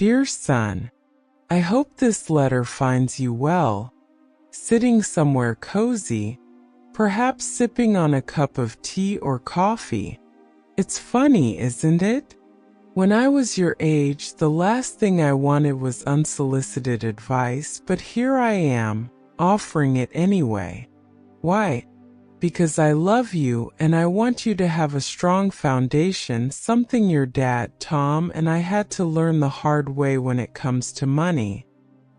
Dear son, I hope this letter finds you well, sitting somewhere cozy, perhaps sipping on a cup of tea or coffee. It's funny, isn't it? When I was your age, the last thing I wanted was unsolicited advice, but here I am, offering it anyway. Why? Because I love you and I want you to have a strong foundation, something your dad, Tom, and I had to learn the hard way when it comes to money.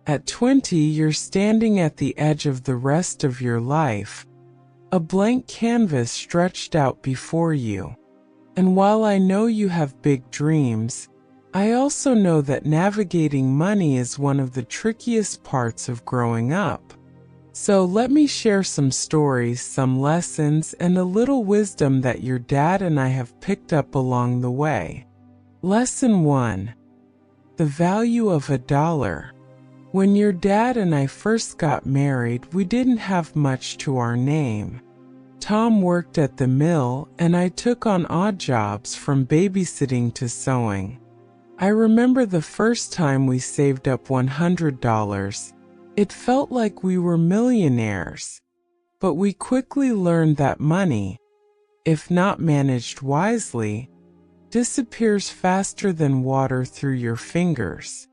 At 20, you're standing at the edge of the rest of your life, a blank canvas stretched out before you. And while I know you have big dreams, I also know that navigating money is one of the trickiest parts of growing up. So let me share some stories, some lessons, and a little wisdom that your dad and I have picked up along the way. Lesson 1. The value of $1. When your dad and I first got married, we didn't have much to our name. Tom worked at the mill, and I took on odd jobs from babysitting to sewing. I remember the first time we saved up $100. It felt like we were millionaires. But we quickly learned that money, if not managed wisely, disappears faster than water through your fingers.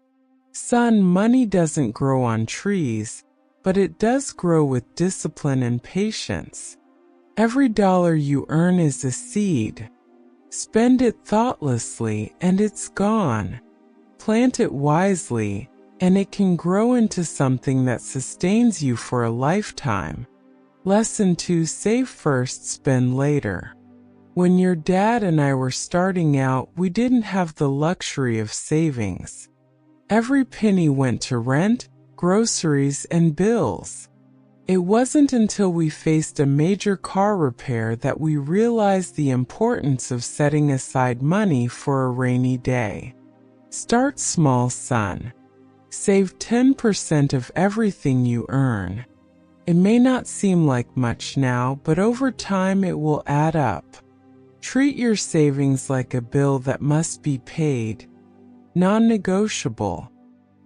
Son, money doesn't grow on trees, but it does grow with discipline and patience. Every dollar you earn is a seed. Spend it thoughtlessly and it's gone. Plant it wisely and it can grow into something that sustains you for a lifetime. Lesson 2. Save first, spend later. When your dad and I were starting out, we didn't have the luxury of savings. Every penny went to rent, groceries, and bills. It wasn't until we faced a major car repair that we realized the importance of setting aside money for a rainy day. Start small, son. Save 10% of everything you earn. It may not seem like much now, but over time it will add up. Treat your savings like a bill that must be paid, non-negotiable.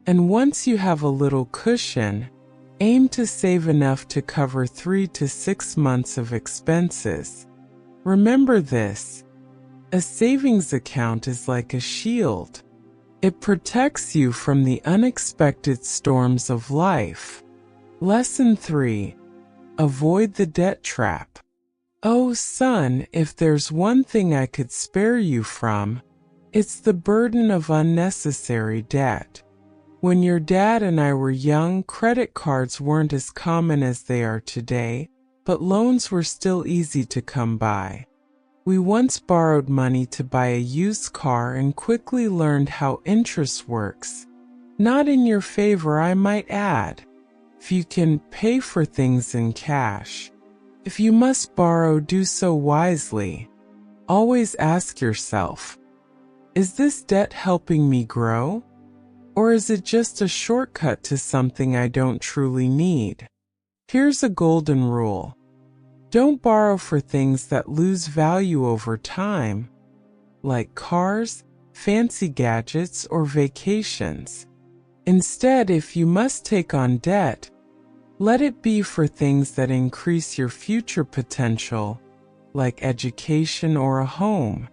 And once you have a little cushion, aim to save enough to cover 3 to 6 months of expenses. Remember this: a savings account is like a shield. It protects you from the unexpected storms of life. Lesson 3. Avoid the debt trap. Oh, son, if there's one thing I could spare you from, it's the burden of unnecessary debt. When your dad and I were young, credit cards weren't as common as they are today, but loans were still easy to come by. We once borrowed money to buy a used car and quickly learned how interest works. Not in your favor, I might add. If you can pay for things in cash. If you must borrow, do so wisely. Always ask yourself, is this debt helping me grow? Or is it just a shortcut to something I don't truly need? Here's a golden rule. Don't borrow for things that lose value over time, like cars, fancy gadgets, or vacations. Instead, if you must take on debt, let it be for things that increase your future potential, like education or a home.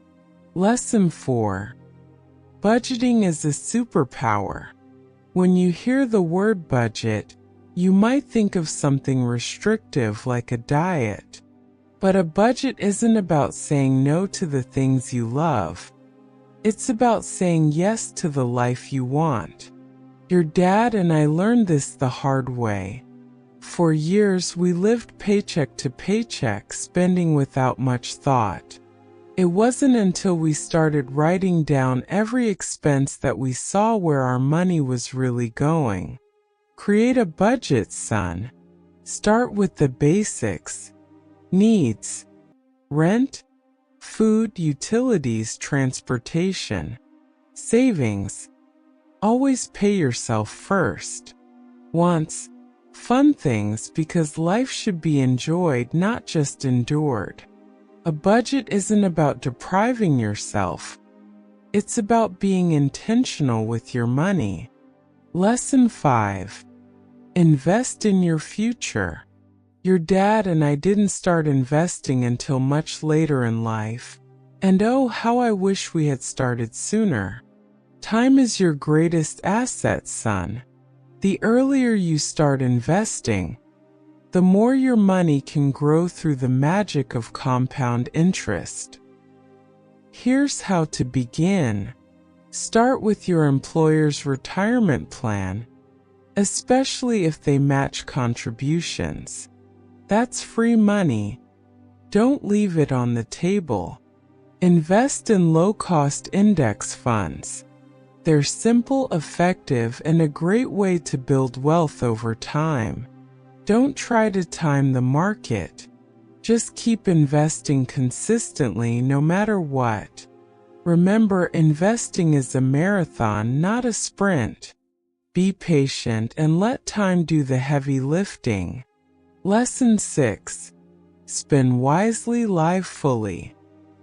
Lesson 4. Budgeting is a superpower. When you hear the word budget, you might think of something restrictive like a diet. But a budget isn't about saying no to the things you love. It's about saying yes to the life you want. Your dad and I learned this the hard way. For years, we lived paycheck to paycheck, spending without much thought. It wasn't until we started writing down every expense that we saw where our money was really going. Create a budget, son. Start with the basics. Needs: rent, food, utilities, transportation. Savings: always pay yourself first. Wants: fun things, because life should be enjoyed, not just endured. A budget isn't about depriving yourself. It's about being intentional with your money. Lesson 5. Invest in your future. Your dad and I didn't start investing until much later in life, and oh, how I wish we had started sooner. Time is your greatest asset, son. The earlier you start investing, the more your money can grow through the magic of compound interest. Here's how to begin. Start with your employer's retirement plan, especially if they match contributions. That's free money. Don't leave it on the table. Invest in low-cost index funds. They're simple, effective, and a great way to build wealth over time. Don't try to time the market. Just keep investing consistently no matter what. Remember, investing is a marathon, not a sprint. Be patient and let time do the heavy lifting. Lesson 6. Spend wisely, live fully.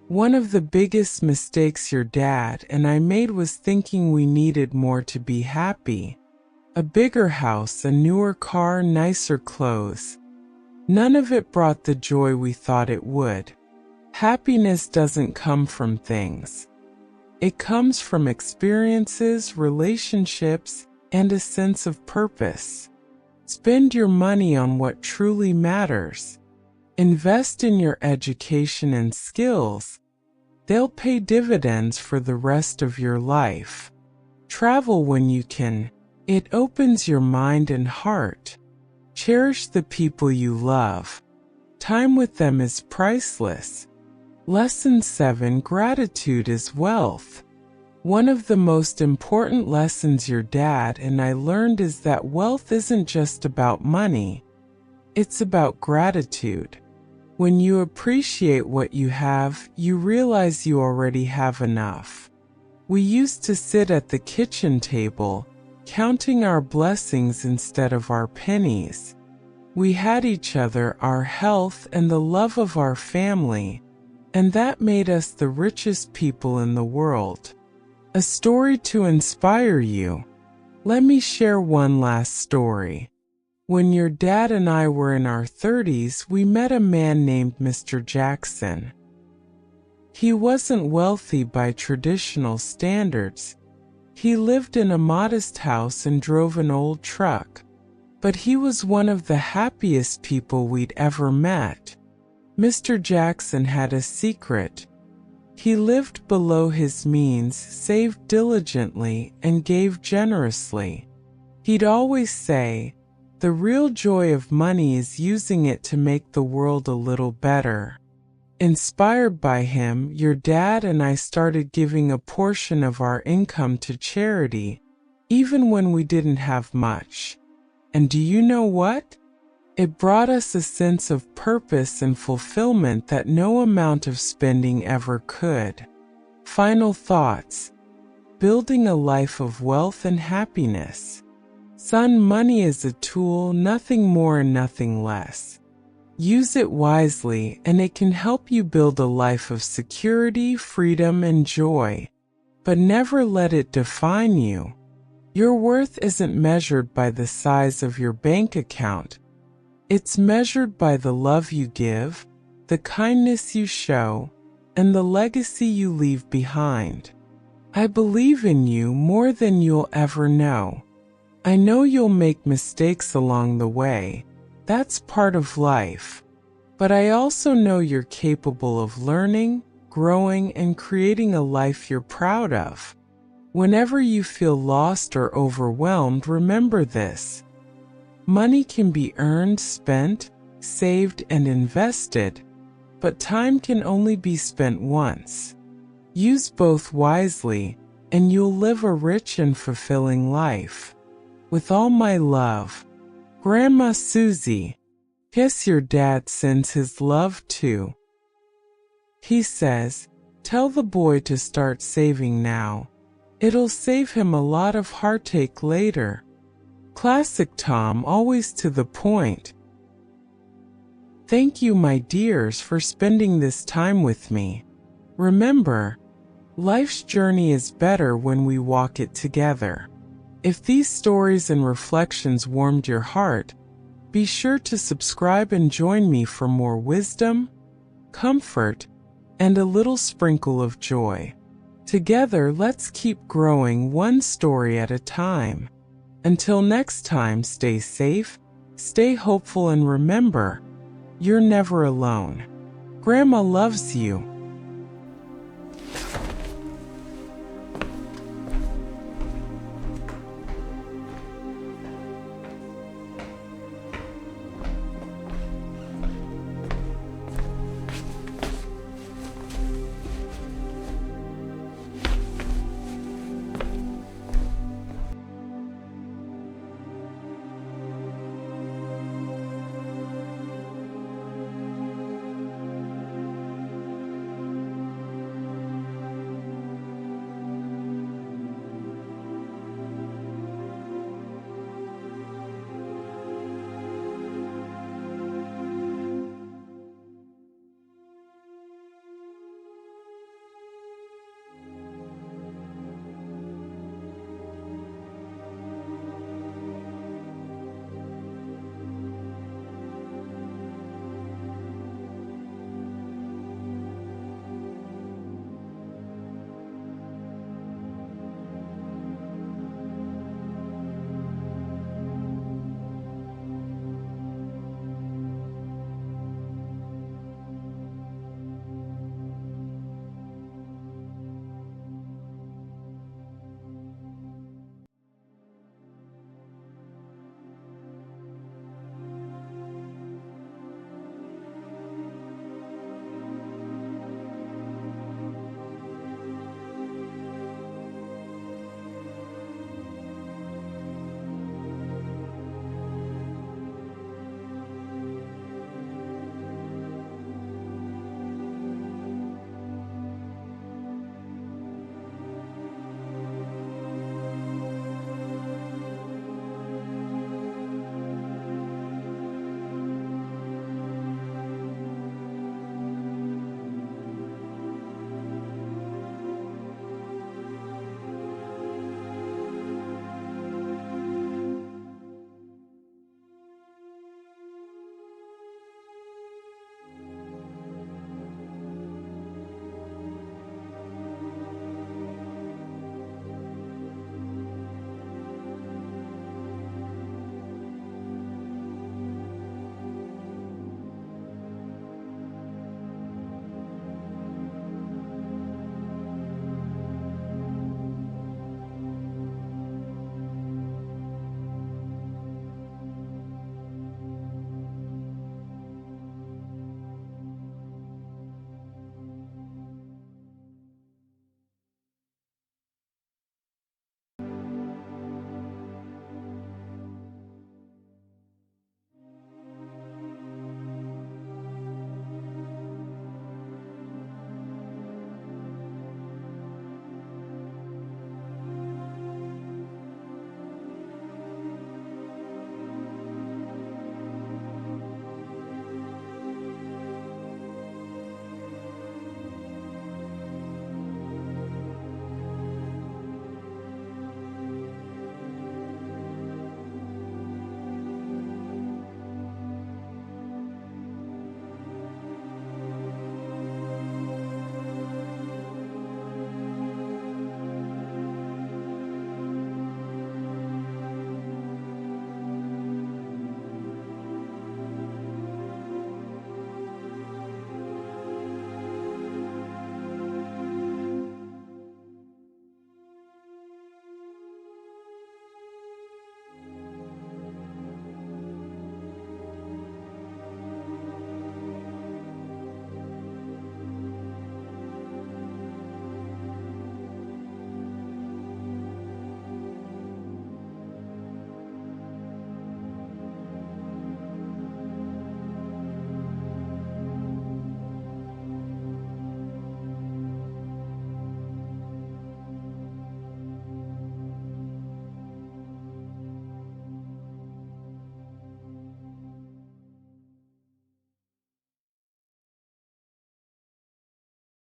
One of the biggest mistakes your dad and I made was thinking we needed more to be happy. A bigger house, a newer car, nicer clothes. None of it brought the joy we thought it would. Happiness doesn't come from things. It comes from experiences, relationships, and a sense of purpose. Spend your money on what truly matters. Invest in your education and skills. They'll pay dividends for the rest of your life. Travel when you can. It opens your mind and heart. Cherish the people you love. Time with them is priceless. Lesson 7. Gratitude is wealth. One of the most important lessons your dad and I learned is that wealth isn't just about money. It's about gratitude. When you appreciate what you have, you realize you already have enough. We used to sit at the kitchen table, counting our blessings instead of our pennies. We had each other, our health, and the love of our family, and that made us the richest people in the world. A story to inspire you. Let me share one last story. When your dad and I were in our 30s, we met a man named Mr. Jackson. He wasn't wealthy by traditional standards. He lived in a modest house and drove an old truck. But he was one of the happiest people we'd ever met. Mr. Jackson had a secret. He lived below his means, saved diligently, and gave generously. He'd always say, "The real joy of money is using it to make the world a little better." Inspired by him, your dad and I started giving a portion of our income to charity, even when we didn't have much. And do you know what? It brought us a sense of purpose and fulfillment that no amount of spending ever could. Final thoughts. Building a life of wealth and happiness. Son, money is a tool, nothing more and nothing less. Use it wisely, and it can help you build a life of security, freedom, and joy. But never let it define you. Your worth isn't measured by the size of your bank account. It's measured by the love you give, the kindness you show, and the legacy you leave behind. I believe in you more than you'll ever know. I know you'll make mistakes along the way. That's part of life. But I also know you're capable of learning, growing, and creating a life you're proud of. Whenever you feel lost or overwhelmed, remember this. Money can be earned, spent, saved, and invested, but time can only be spent once. Use both wisely, and you'll live a rich and fulfilling life. With all my love, Grandma Suzie. Guess your dad sends his love too. He says, tell the boy to start saving now. It'll save him a lot of heartache later. Classic Tom, always to the point. Thank you, my dears, for spending this time with me. Remember, Life's journey is better when we walk it together. If these stories and reflections warmed your heart, be sure to subscribe and join me for more wisdom, comfort, and a little sprinkle of joy. Together, let's keep growing one story at a time. Until next time, stay safe, stay hopeful, and remember, you're never alone. Grandma loves you.